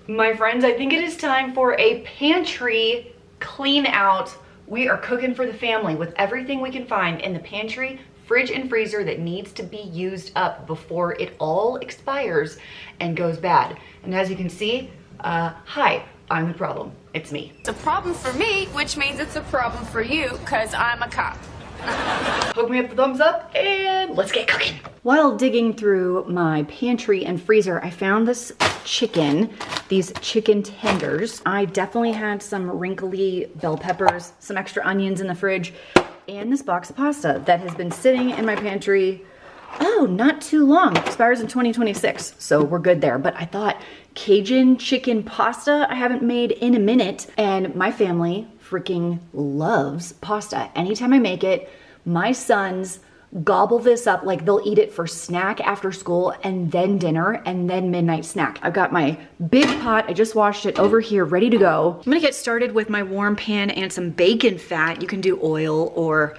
My friends, I think it is time for a pantry clean out. We are cooking for the family with everything we can find in the pantry, fridge, and freezer that needs to be used up before it all expires and goes bad. And as you can see, hi, I'm the problem. It's me. It's a problem for me, which means it's a problem for you, because I'm a cop. Hook me up the thumbs up and let's get cooking. While digging through my pantry and freezer, I found this chicken, these chicken tenders. I definitely had some wrinkly bell peppers, some extra onions in the fridge, and this box of pasta that has been sitting in my pantry, oh, not too long. It expires in 2026, so we're good there. But I thought Cajun chicken pasta I haven't made in a minute, and my family freaking loves pasta. Anytime I make it, my sons gobble this up like they'll eat it for snack after school and then dinner and then midnight snack. I've got my big pot, I just washed it over here, ready to go. I'm gonna get started with my warm pan and some bacon fat. You can do oil or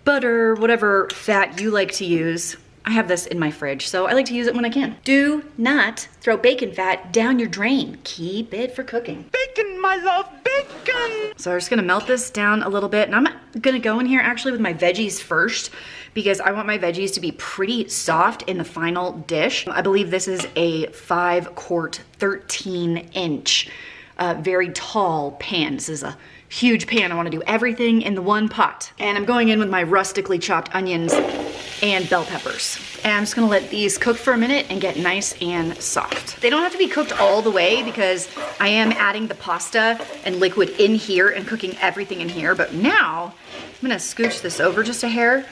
butter, whatever fat you like to use. I have this in my fridge, so I like to use it when I can. Do not throw bacon fat down your drain. Keep it for cooking. Bacon, my love, bacon! So I'm just gonna melt this down a little bit, and I'm gonna go in here actually with my veggies first because I want my veggies to be pretty soft in the final dish. I believe this is a 5-quart, 13-inch, very tall pan. This is a huge pan. I wanna do everything in the one pot. And I'm going in with my rustically chopped onions and bell peppers. And I'm just gonna let these cook for a minute and get nice and soft. They don't have to be cooked all the way because I am adding the pasta and liquid in here and cooking everything in here. But now I'm gonna scooch this over just a hair.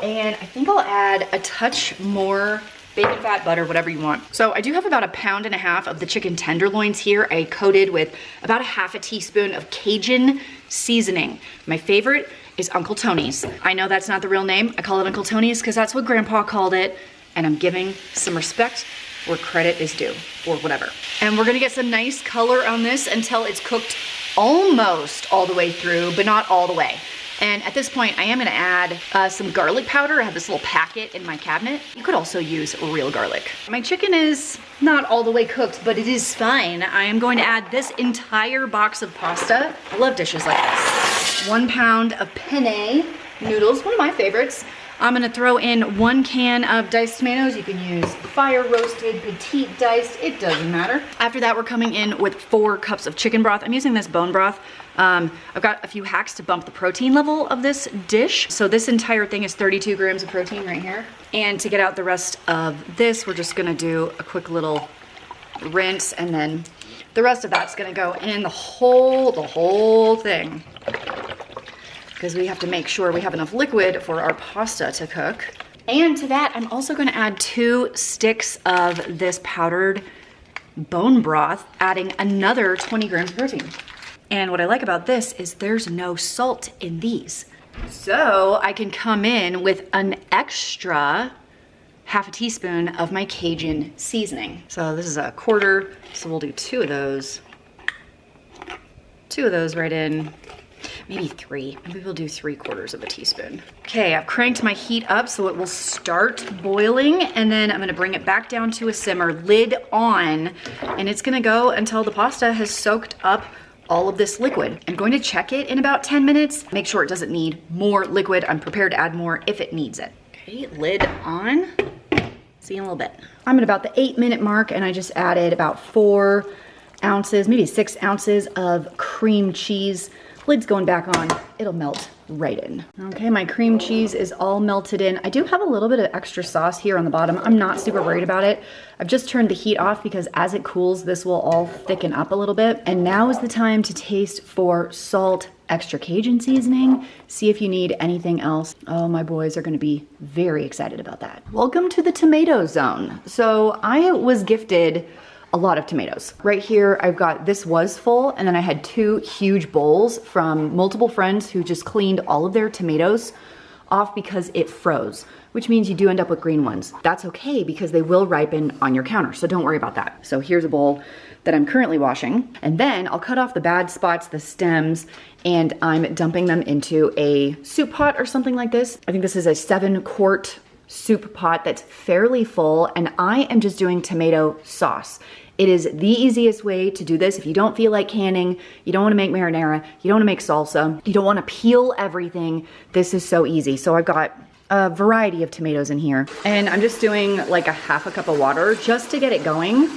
And I think I'll add a touch more bacon fat, butter, whatever you want. So I do have about 1.5 pounds of the chicken tenderloins here. I coated with about 1/2 teaspoon of Cajun seasoning. My favorite is Uncle Tony's. I know that's not the real name. I call it Uncle Tony's because that's what Grandpa called it, and I'm giving some respect where credit is due, or whatever. And we're gonna get some nice color on this until it's cooked almost all the way through, but not all the way. And at this point, I am gonna add some garlic powder. I have this little packet in my cabinet. You could also use real garlic. My chicken is not all the way cooked, but it is fine. I am going to add this entire box of pasta. I love dishes like this. 1 pound of penne noodles, one of my favorites. I'm gonna throw in 1 can of diced tomatoes. You can use fire roasted, petite diced, it doesn't matter. After that, we're coming in with 4 cups of chicken broth. I'm using this bone broth. I've got a few hacks to bump the protein level of this dish. So this entire thing is 32 grams of protein right here. And to get out the rest of this, we're just gonna do a quick little rinse, and then the rest of that's gonna go in the whole thing. Because we have to make sure we have enough liquid for our pasta to cook. And to that, I'm also gonna add 2 sticks of this powdered bone broth, adding another 20 grams of protein. And what I like about this is there's no salt in these. So I can come in with an extra 1/2 teaspoon of my Cajun seasoning. So this is a 1/4, so we'll do 2 of those. 2 of those right in. Maybe 3. Maybe we'll do 3/4 of a teaspoon. Okay, I've cranked my heat up so it will start boiling, and then I'm gonna bring it back down to a simmer, lid on, and it's gonna go until the pasta has soaked up all of this liquid. I'm going to check it in about 10 minutes, make sure it doesn't need more liquid. I'm prepared to add more if it needs it. Okay, lid on. See you in a little bit. I'm at about the 8-minute mark, and I just added about 4 ounces, maybe 6 ounces of cream cheese. Lid's going back on, it'll melt right in. Okay, my cream cheese is all melted in. I do have a little bit of extra sauce here on the bottom. I'm not super worried about it. I've just turned the heat off because as it cools, this will all thicken up a little bit. And now is the time to taste for salt, extra Cajun seasoning, see if you need anything else. Oh, my boys are gonna be very excited about that. Welcome to the tomato zone. So I was gifted a lot of tomatoes. Right here, I've got, this was full, and then I had 2 huge bowls from multiple friends who just cleaned all of their tomatoes off because it froze, which means you do end up with green ones. That's okay because they will ripen on your counter, so don't worry about that. So here's a bowl that I'm currently washing, and then I'll cut off the bad spots, the stems, and I'm dumping them into a soup pot or something like this. I think this is a 7-quart soup pot that's fairly full, and I am just doing tomato sauce. It is the easiest way to do this. If you don't feel like canning, you don't want to make marinara, you don't want to make salsa, you don't want to peel everything, this is so easy. So I've got a variety of tomatoes in here, and I'm just doing like a half a cup of water just to get it going.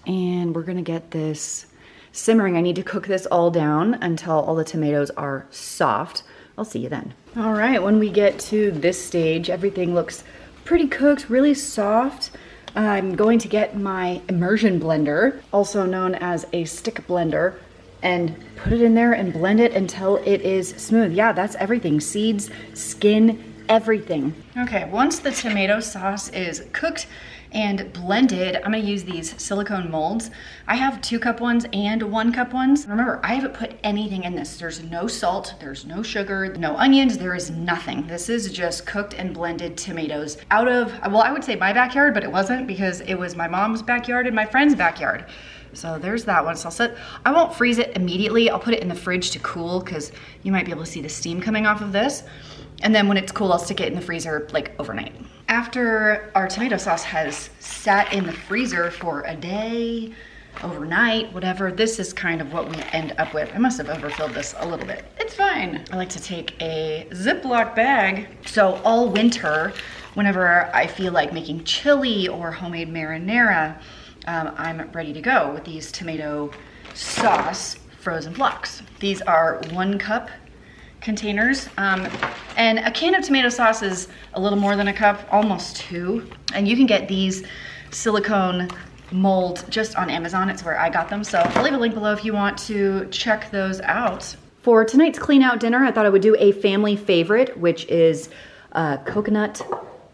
And we're gonna get this simmering. I need to cook this all down until all the tomatoes are soft. I'll see you then. All right, when we get to this stage, everything looks pretty cooked, really soft. I'm going to get my immersion blender, also known as a stick blender, and put it in there and blend it until it is smooth. Yeah, that's everything. Seeds, skin, everything. Okay, once the tomato sauce is cooked and blended, I'm gonna use these silicone molds. I have 2-cup ones and 1-cup ones. Remember, I haven't put anything in this. There's no salt, there's no sugar, no onions, there is nothing. This is just cooked and blended tomatoes out of, well, I would say my backyard, but it wasn't, because it was my mom's backyard and my friend's backyard. So there's that one. So I won't freeze it immediately. I'll put it in the fridge to cool, because you might be able to see the steam coming off of this. And then when it's cool, I'll stick it in the freezer like overnight. After our tomato sauce has sat in the freezer for a day, overnight, whatever, this is kind of what we end up with. I must have overfilled this a little bit. It's fine. I like to take a Ziploc bag. So all winter, whenever I feel like making chili or homemade marinara, I'm ready to go with these tomato sauce frozen blocks. These are 1-cup containers, and a can of tomato sauce is a little more than a cup, almost 2. And you can get these silicone molds just on Amazon. It's where I got them, so I'll leave a link below if you want to check those out. For tonight's clean out dinner, I thought I would do a family favorite, which is coconut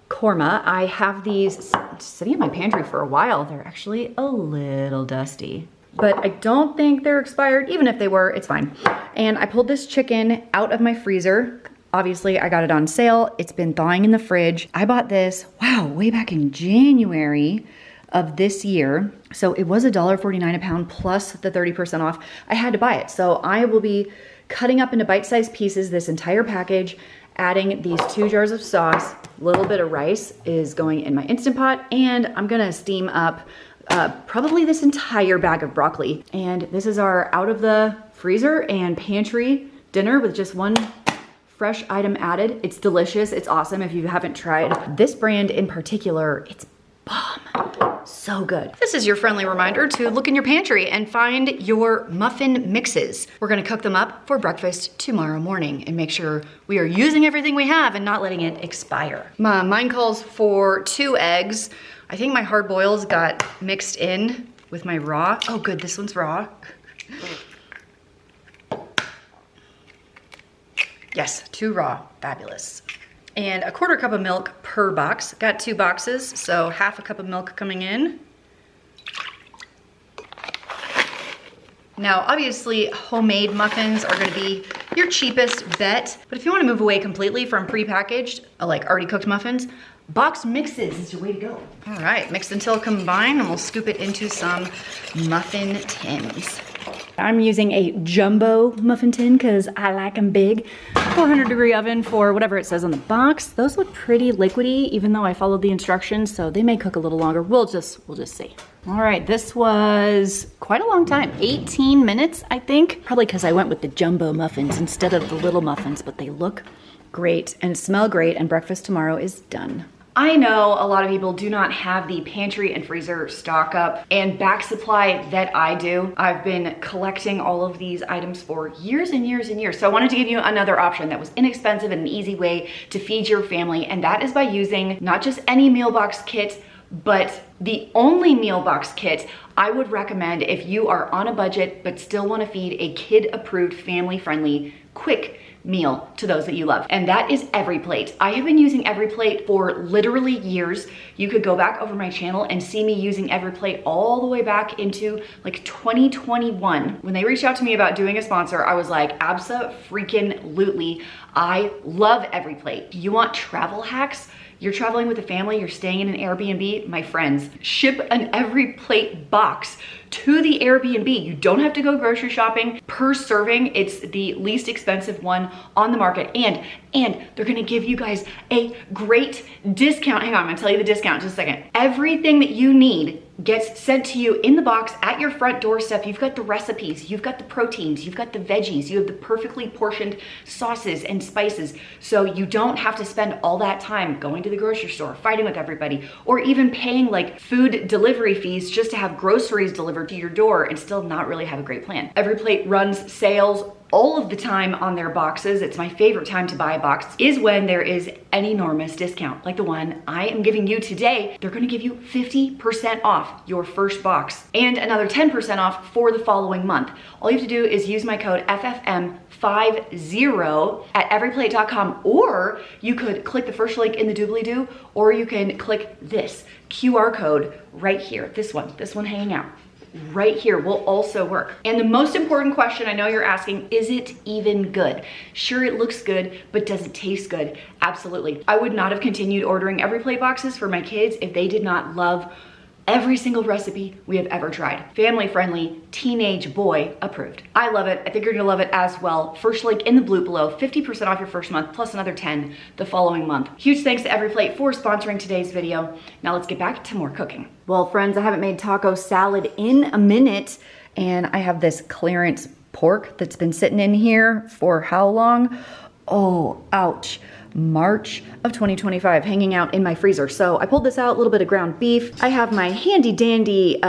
korma. I have these sitting in my pantry for a while. They're actually a little dusty, but I don't think they're expired. Even if they were, it's fine. And I pulled this chicken out of my freezer. Obviously, I got it on sale. It's been thawing in the fridge. I bought this, wow, way back in January of this year. So it was $1.49 a pound plus the 30% off. I had to buy it. So I will be cutting up into bite-sized pieces this entire package, adding these 2 jars of sauce. A little bit of rice is going in my Instant Pot, and I'm gonna steam up probably this entire bag of broccoli. And this is our out of the freezer and pantry dinner with just 1 fresh item added. It's delicious, it's awesome. If you haven't tried this brand in particular, it's bomb, so good. This is your friendly reminder to look in your pantry and find your muffin mixes. We're gonna cook them up for breakfast tomorrow morning and make sure we are using everything we have and not letting it expire. Mine calls for 2 eggs. I think my hard boils got mixed in with my raw. Oh good, this one's raw. Yes, 2 raw, fabulous. And a 1/4 cup of milk per box. Got 2 boxes, so 1/2 cup of milk coming in. Now, obviously, homemade muffins are gonna be your cheapest bet, but if you wanna move away completely from prepackaged, like already cooked muffins, box mixes is your way to go. All right, mixed until combined, and we'll scoop it into some muffin tins. I'm using a jumbo muffin tin because I like them big. 400-degree oven for whatever it says on the box. Those look pretty liquidy, even though I followed the instructions, so they may cook a little longer. We'll just see. All right, this was quite a long time, 18 minutes, I think. Probably because I went with the jumbo muffins instead of the little muffins, but they look great and smell great, and breakfast tomorrow is done. I know a lot of people do not have the pantry and freezer stock up and back supply that I do. I've been collecting all of these items for years and years and years. So I wanted to give you another option that was inexpensive and an easy way to feed your family. And that is by using not just any meal box kit, but the only meal box kit I would recommend if you are on a budget but still want to feed a kid-approved, family-friendly, quick meal to those that you love. And that is EveryPlate. I have been using EveryPlate for literally years. You could go back over my channel and see me using EveryPlate all the way back into like 2021. When they reached out to me about doing a sponsor, I was like, abso-freaking-lutely. I love EveryPlate. You want travel hacks? You're traveling with a family, you're staying in an Airbnb, my friends, ship an EveryPlate box to the Airbnb. You don't have to go grocery shopping. Per serving, it's the least expensive one on the market. And they're gonna give you guys a great discount. Hang on, I'm gonna tell you the discount in just a second. Everything that you need gets sent to you in the box at your front doorstep. You've got the recipes, you've got the proteins, you've got the veggies, you have the perfectly portioned sauces and spices. So you don't have to spend all that time going to the grocery store, fighting with everybody, or even paying like food delivery fees just to have groceries delivered to your door and still not really have a great plan. Every Plate runs sales all of the time on their boxes. It's my favorite time to buy a box is when there is an enormous discount like the one I am giving you today. They're gonna give you 50% off your first box and another 10% off for the following month. All you have to do is use my code FFM50 at everyplate.com, or you could click the first link in the doobly-doo, or you can click this QR code right here. This one hanging out right here will also work. And the most important question I know you're asking, is it even good? Sure, it looks good, but does it taste good? Absolutely. I would not have continued ordering Every Plate boxes for my kids if they did not love every single recipe we have ever tried. Family friendly, teenage boy approved. I love it. I think you're gonna love it as well. First link in the blue below, 50% off your first month plus another 10 the following month. Huge thanks to Every Plate for sponsoring today's video. Now let's get back to more cooking. Well, friends, I haven't made taco salad in a minute, and I have this clearance pork that's been sitting in here for how long? Oh, ouch. March of 2025 hanging out in my freezer. So I pulled this out, a little bit of ground beef. I have my handy dandy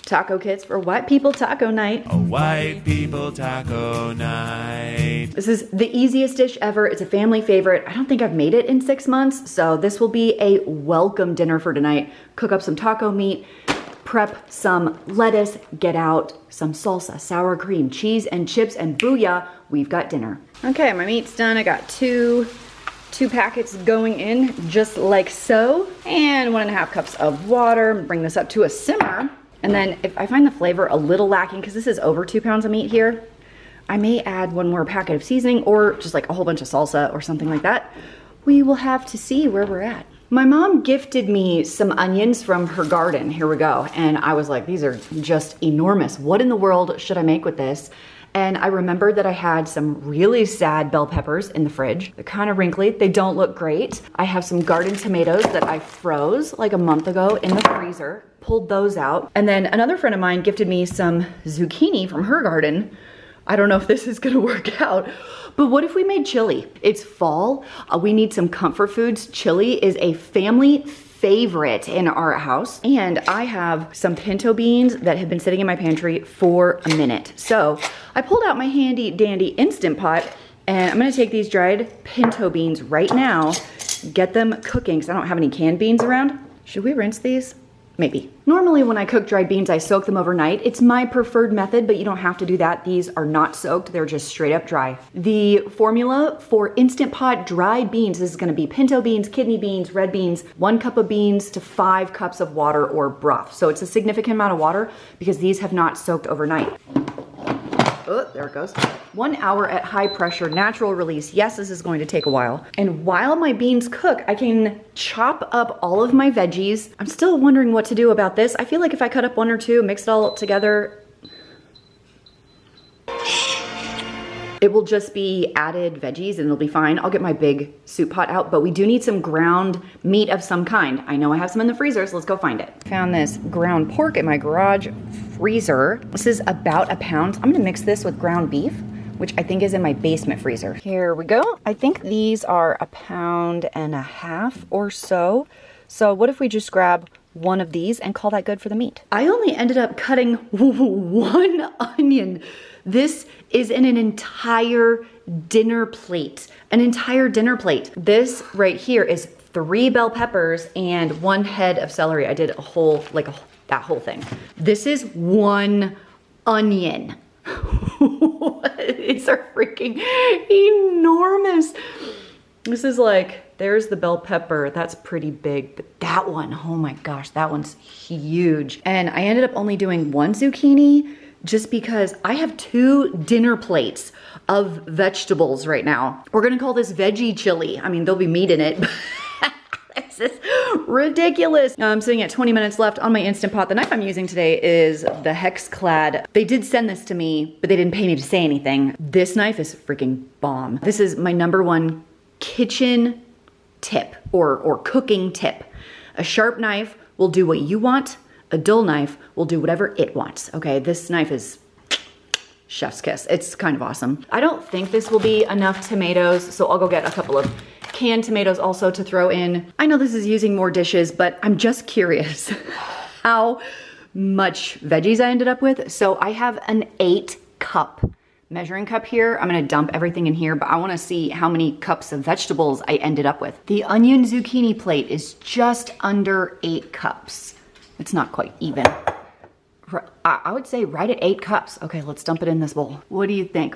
taco kits for white people taco night. A white people taco night. This is the easiest dish ever. It's a family favorite. I don't think I've made it in 6 months, so this will be a welcome dinner for tonight. Cook up some taco meat, prep some lettuce, get out some salsa, sour cream, cheese, and chips, and booyah, we've got dinner. Okay, my meat's done. I got two packets going in just like so, and 1.5 cups of water. Bring this up to a simmer, and then if I find the flavor a little lacking, because this is over 2 pounds of meat here, I may add 1 more packet of seasoning or just like a whole bunch of salsa or something like that. We will have to see where we're at. My mom gifted me some onions from her garden. Here we go. And I was like, these are just enormous. What in the world should I make with this? And I remembered that I had some really sad bell peppers in the fridge. They're kind of wrinkly. They don't look great. I have some garden tomatoes that I froze like a month ago in the freezer. Pulled those out. And then another friend of mine gifted me some zucchini from her garden. I don't know if this is gonna work out, but what if we made chili? It's fall. We need some comfort foods. Chili is a family favorite in our house, and I have some pinto beans that have been sitting in my pantry for a minute. So I pulled out my handy dandy Instant Pot, and I'm gonna take these dried pinto beans right now, get them cooking, because I don't have any canned beans around. Should we rinse these? Maybe. Normally when I cook dried beans, I soak them overnight. It's my preferred method, but you don't have to do that. These are not soaked, they're just straight up dry. The formula for Instant Pot dried beans is gonna be pinto beans, kidney beans, red beans, 1 cup of beans to 5 cups of water or broth. So it's a significant amount of water because these have not soaked overnight. Oh, there it goes. 1 hour at high pressure, natural release. Yes, this is going to take a while. And while my beans cook, I can chop up all of my veggies. I'm still wondering what to do about this. I feel like if I cut up 1 or 2, mix it all together, it will just be added veggies and it'll be fine. I'll get my big soup pot out, but we do need some ground meat of some kind. I know I have some in the freezer, so let's go find it. Found this ground pork in my garage freezer. This is about 1 pound. I'm gonna mix this with ground beef, which I think is in my basement freezer. Here we go. I think these are 1.5 pounds or so. So what if we just grab 1 of these and call that good for the meat? I only ended up cutting 1 onion. This is in an entire dinner plate. An entire dinner plate. This right here is 3 bell peppers and 1 head of celery. I did a whole, that whole thing. This is 1 onion. These are freaking enormous. This is like, there's the bell pepper. That's pretty big, but that one, oh my gosh, that one's huge. And I ended up only doing 1 zucchini just because I have 2 dinner plates of vegetables right now. We're gonna call this veggie chili. I mean, there'll be meat in it. This is ridiculous. I'm sitting at 20 minutes left on my Instant Pot. The knife I'm using today is the Hexclad. They did send this to me, but they didn't pay me to say anything. This knife is freaking bomb. This is my #1 kitchen tip or cooking tip. A sharp knife will do what you want. A dull knife will do whatever it wants. Okay, this knife is chef's kiss. It's kind of awesome. I don't think this will be enough tomatoes, so I'll go get a couple of canned tomatoes also to throw in. I know this is using more dishes, but I'm just curious how much veggies I ended up with. So I have an 8-cup measuring cup here. I'm gonna dump everything in here, but I wanna see how many cups of vegetables I ended up with. The onion zucchini plate is just under 8 cups. It's not quite even. I would say right at 8 cups. Okay, let's dump it in this bowl. What do you think?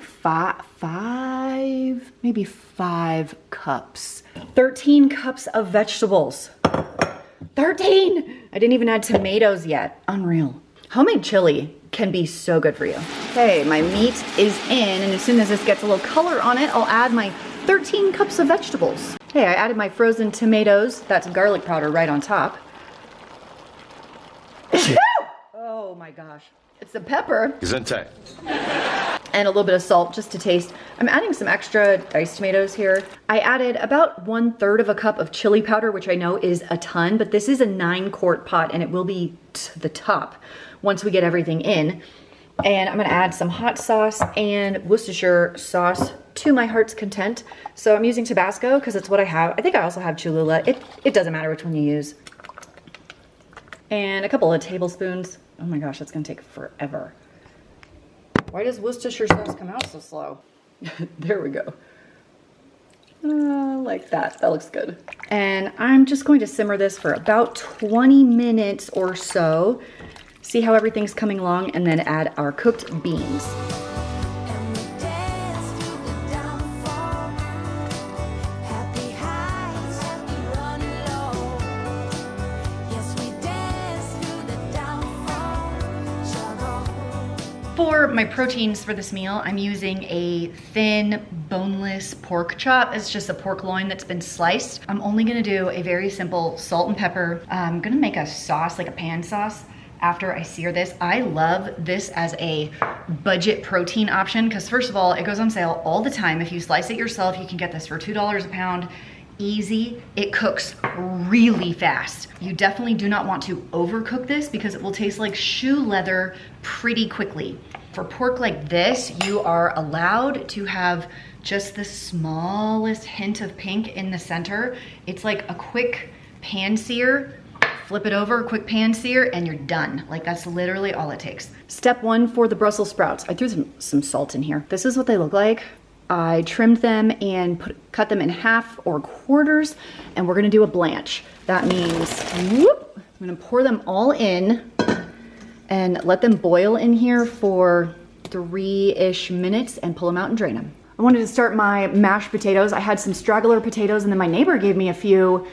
Maybe 5 cups. 13 cups of vegetables. 13! I didn't even add tomatoes yet. Unreal. Homemade chili can be so good for you. Okay, my meat is in, and as soon as this gets a little color on it, I'll add my 13 cups of vegetables. Hey, I added my frozen tomatoes. That's garlic powder right on top. Oh my gosh. It's the pepper. Gesundheit. And a little bit of salt just to taste. I'm adding some extra diced tomatoes here. I added about 1/3 of a cup of chili powder, which I know is a ton, but this is a 9-quart pot and it will be to the top once we get everything in. And I'm gonna add some hot sauce and Worcestershire sauce to my heart's content. So I'm using Tabasco because it's what I have. I think I also have Cholula. It doesn't matter which one you use. And a couple of tablespoons. Oh my gosh, that's gonna take forever. Why does Worcestershire sauce come out so slow? There we go. Like that, that looks good. And I'm just going to simmer this for about 20 minutes or so. See how everything's coming along and then add our cooked beans. For my proteins for this meal, I'm using a thin, boneless pork chop. It's just a pork loin that's been sliced. I'm only gonna do a very simple salt and pepper. I'm gonna make a sauce, like a pan sauce, after I sear this. I love this as a budget protein option because first of all, it goes on sale all the time. If you slice it yourself, you can get this for $2 a pound. Easy. It cooks really fast. You definitely do not want to overcook this because it will taste like shoe leather pretty quickly. For pork like this, you are allowed to have just the smallest hint of pink in the center. It's like a quick pan sear. Flip it over, quick pan sear, and you're done. Like that's literally all it takes. Step 1 for the Brussels sprouts. I threw some salt in here. This is what they look like. I trimmed them and cut them in half or quarters, and we're gonna do a blanch. That means, whoop, I'm gonna pour them all in and let them boil in here for 3-ish minutes and pull them out and drain them. I wanted to start my mashed potatoes. I had some straggler potatoes and then my neighbor gave me a few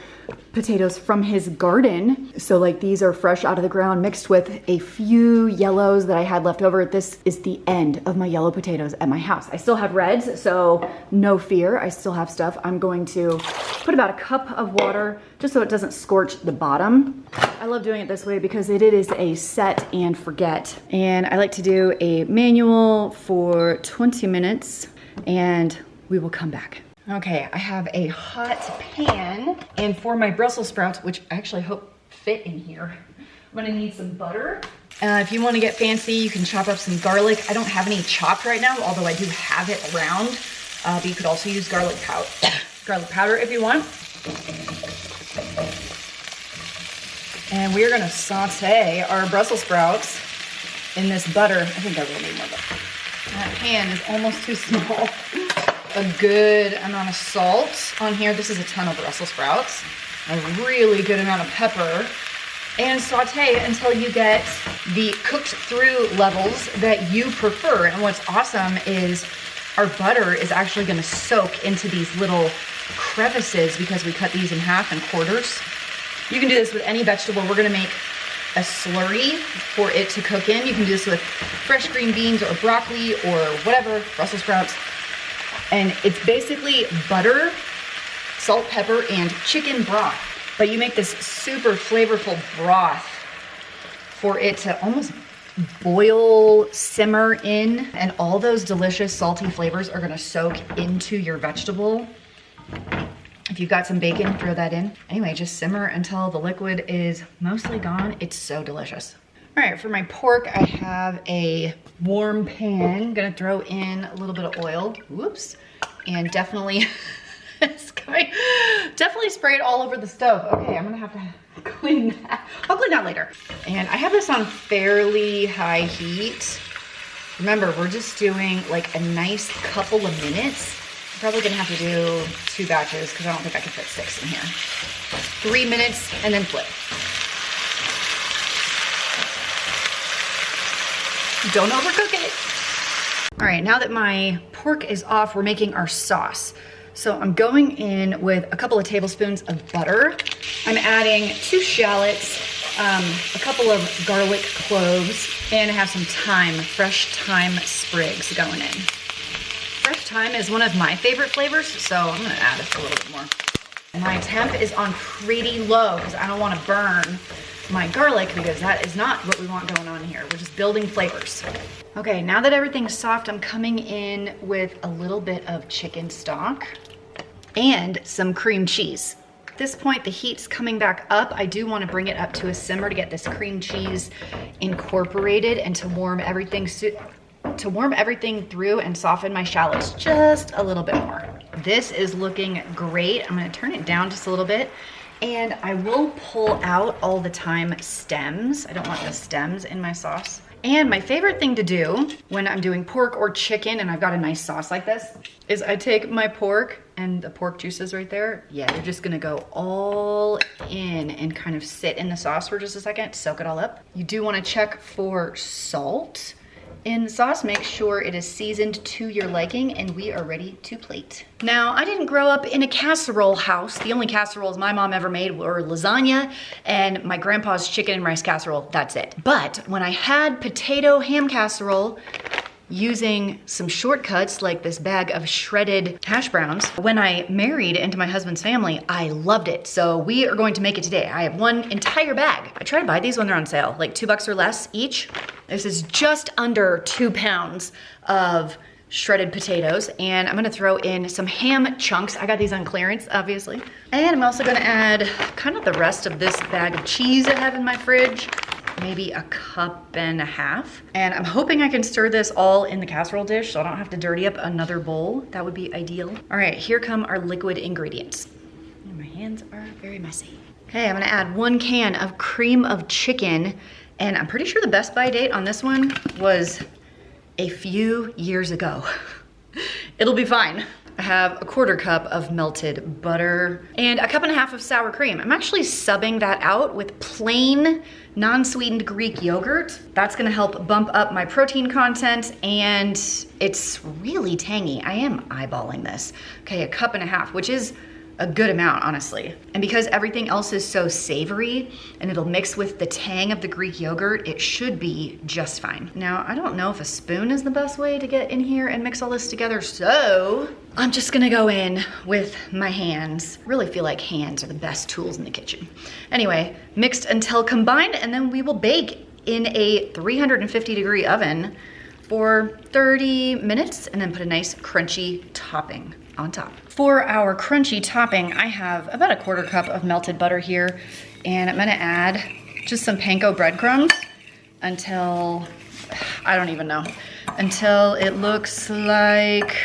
potatoes from his garden. So like these are fresh out of the ground mixed with a few yellows that I had left over. This is the end of my yellow potatoes at my house. I still have reds, so no fear. I still have stuff. I'm going to put about a cup of water just so it doesn't scorch the bottom. I love doing it this way because it is a set and forget. And I like to do a manual for 20 minutes and we will come back. Okay, I have a hot pan, and for my Brussels sprouts, which I actually hope fit in here, I'm gonna need some butter. If you wanna get fancy, you can chop up some garlic. I don't have any chopped right now, although I do have it around, but you could also use garlic powder if you want. And we're gonna saute our Brussels sprouts in this butter. I think I will need more butter. That pan is almost too small. A good amount of salt on here. This is a ton of Brussels sprouts. A really good amount of pepper. And saute until you get the cooked through levels that you prefer. And what's awesome is our butter is actually gonna soak into these little crevices because we cut these in half and quarters. You can do this with any vegetable. We're gonna make a slurry for it to cook in. You can do this with fresh green beans or broccoli or whatever, Brussels sprouts. And it's basically butter, salt, pepper, and chicken broth. But you make this super flavorful broth for it to almost boil, simmer in, and all those delicious salty flavors are gonna soak into your vegetable. If you've got some bacon, throw that in. Anyway, just simmer until the liquid is mostly gone. It's so delicious. All right, for my pork, I have a warm pan. Gonna throw in a little bit of oil. Whoops. And definitely, definitely spray it all over the stove. Okay, I'm gonna have to clean that. I'll clean that later. And I have this on fairly high heat. Remember, we're just doing like a nice couple of minutes. I'm probably gonna have to do 2 batches because I don't think I can fit 6 in here. 3 minutes and then flip. Don't overcook it. All right, now that my pork is off, we're making our sauce. So I'm going in with a couple of tablespoons of butter. I'm adding 2 shallots, a couple of garlic cloves, and I have some thyme, fresh thyme sprigs going in. Fresh thyme is one of my favorite flavors, so I'm gonna add a little bit more. My temp is on pretty low because I don't want to burn my garlic because that is not what we want going on here. We're just building flavors. Okay, now that everything's soft, I'm coming in with a little bit of chicken stock and some cream cheese. At this point, the heat's coming back up. I do want to bring it up to a simmer to get this cream cheese incorporated and to warm everything through and soften my shallots just a little bit more. This is looking great. I'm going to turn it down just a little bit. And I will pull out all the thyme stems. I don't want the stems in my sauce. And my favorite thing to do when I'm doing pork or chicken and I've got a nice sauce like this is I take my pork and the pork juices right there. Yeah, they're just gonna go all in and kind of sit in the sauce for just a second, soak it all up. You do wanna check for salt in the sauce. Make sure it is seasoned to your liking, and we are ready to plate. Now, I didn't grow up in a casserole house. The only casseroles my mom ever made were lasagna and my grandpa's chicken and rice casserole. That's it. But when I had potato ham casserole, using some shortcuts like this bag of shredded hash browns, when I married into my husband's family, I loved it. So we are going to make it today. I have one entire bag. I try to buy these when they're on sale, like $2 or less each. This is just under 2 pounds of shredded potatoes, and I'm gonna throw in some ham chunks. I got these on clearance, obviously. And I'm also gonna add kind of the rest of this bag of cheese I have in my fridge, maybe 1.5 cups. And I'm hoping I can stir this all in the casserole dish so I don't have to dirty up another bowl. That would be ideal. All right, here come our liquid ingredients. And my hands are very messy. Okay, I'm gonna add 1 can of cream of chicken, and I'm pretty sure the best by date on this one was a few years ago. It'll be fine. I have 1/4 cup of melted butter and 1.5 cups of sour cream. I'm actually subbing that out with plain non-sweetened Greek yogurt. That's gonna help bump up my protein content, and it's really tangy. I am eyeballing this. Okay, 1.5 cups, which is a good amount, honestly. And because everything else is so savory and it'll mix with the tang of the Greek yogurt, it should be just fine. Now, I don't know if a spoon is the best way to get in here and mix all this together, so I'm just gonna go in with my hands. I really feel like hands are the best tools in the kitchen. Anyway, mixed until combined, and then we will bake in a 350-degree oven for 30 minutes and then put a nice crunchy topping on top. For our crunchy topping, I have about 1/4 cup of melted butter here, and I'm gonna add just some panko breadcrumbs until, I don't even know, until it looks like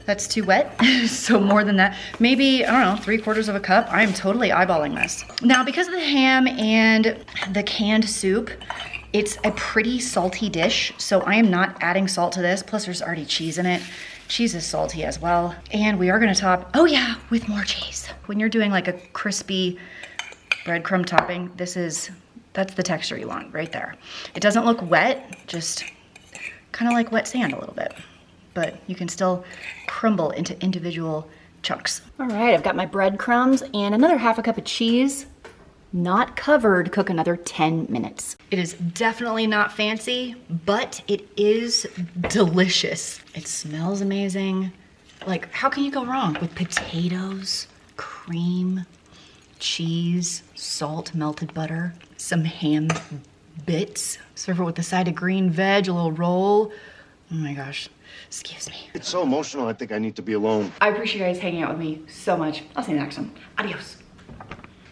that's too wet. So more than that, maybe, I don't know, 3/4 cup. I'm totally eyeballing this. Now, because of the ham and the canned soup, it's a pretty salty dish, so I am not adding salt to this. Plus there's already cheese in it. Cheese is salty as well. And we are gonna top, oh yeah, with more cheese. When you're doing like a crispy breadcrumb topping, that's the texture you want right there. It doesn't look wet, just kind of like wet sand a little bit, but you can still crumble into individual chunks. All right, I've got my breadcrumbs and another 1/2 cup of cheese. Not covered, cook another 10 minutes. It is definitely not fancy, but it is delicious. It smells amazing. Like, how can you go wrong with potatoes, cream, cheese, salt, melted butter, some ham bits. Serve it with a side of green veg, a little roll Oh my gosh, excuse me. It's so emotional, I think I need to be alone. I appreciate you guys hanging out with me so much. I'll see you next one. Adios.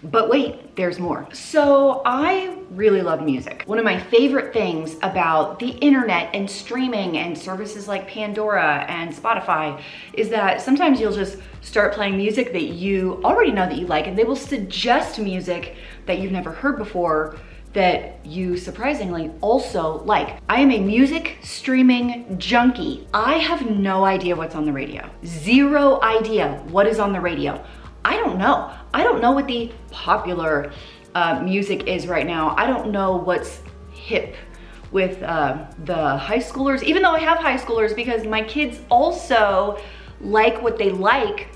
But wait, there's more. So I really love music. One of my favorite things about the internet and streaming and services like Pandora and Spotify is that sometimes you'll just start playing music that you already know that you like, and they will suggest music that you've never heard before that you surprisingly also like. I am a music streaming junkie. I have no idea what's on the radio. Zero idea what is on the radio. I don't know. I don't know what the popular music is right now. I don't know what's hip with the high schoolers, even though I have high schoolers, because my kids also like what they like,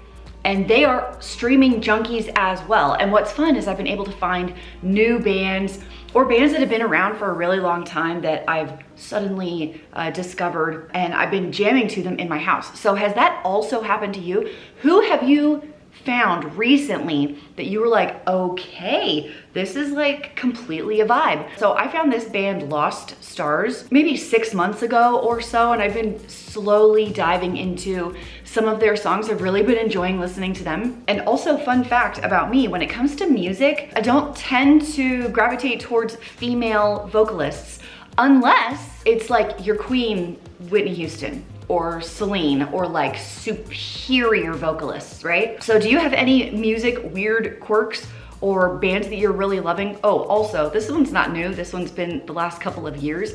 and they are streaming junkies as well. And what's fun is I've been able to find new bands or bands that have been around for a really long time that I've suddenly discovered, and I've been jamming to them in my house. So has that also happened to you? Who have you found recently that you were like, okay, this is like completely a vibe? So I found this band Lost Stars maybe 6 months ago or so, and I've been slowly diving into some of their songs. I've really been enjoying listening to them. And also, fun fact about me, when it comes to music, I don't tend to gravitate towards female vocalists unless it's like your queen, Whitney Houston, or Celine, or like superior vocalists, right? So do you have any music weird quirks or bands that you're really loving? Oh, also, this one's not new. This one's been the last couple of years.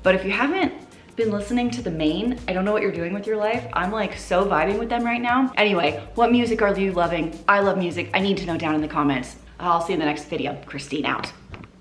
But if you haven't been listening to The Maine, I don't know what you're doing with your life. I'm like so vibing with them right now. Anyway, what music are you loving? I love music. I need to know down in the comments. I'll see you in the next video. Christine out.